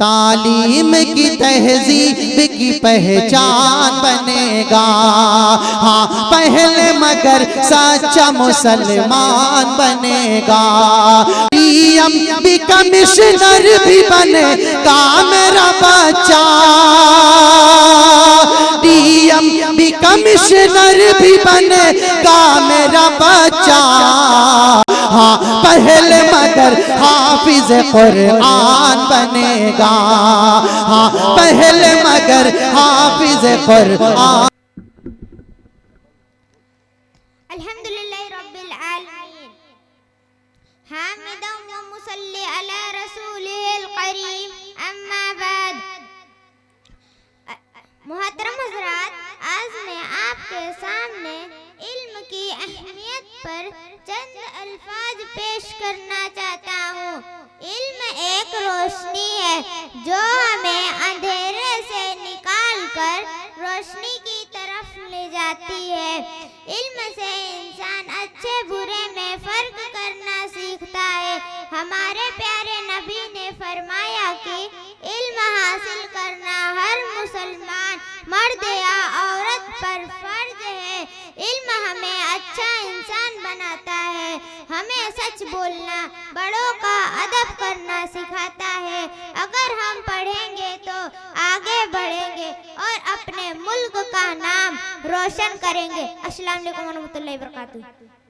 तालीम की तहजीब की पहचान बनेगा। हाँ पहले मगर सच्चा मुसलमान बनेगा। डीएम भी कमिश्नर भी बनेगा मेरा बच्चा। डीएम भी कमिश्नर भी बनेगा मेरा बच्चा। हाँ पहले मगर हाफिज कुरान बनेगा। हाँ पहले मगर हाफिज कुरान। अल्हम्दुलिल्लाह रब्बिल आलमीन हामिदन व मुसल्ली अला रसूलिल करीम अम्मा बाद। मुहतरम हज़रात, आज मैं आपके सामने इल्म की अहमियत पर चंद अल्फाज पेश करना चाहता हूँ। इल्म एक रोशनी है जो हमें अंधेरे से निकाल कर रोशनी की तरफ ले जाती है। इल्म से इंसान अच्छे बुरे में फर्क करना सीखता है। हमारे प्यारे नबी ने फरमाया कि इल्म हासिल करना हर मुसलमान मर्द या औरत पर फर्ज है। इल्म हमें अच्छा इंसान बनाता है, हमें सच बोलना, बड़ों का अदब करना सिखाता है। अगर हम पढ़ेंगे तो आगे बढ़ेंगे और अपने मुल्क का नाम रोशन करेंगे। अस्सलाम वालेकुम व रहमतुल्लाहि व बरकातुहू।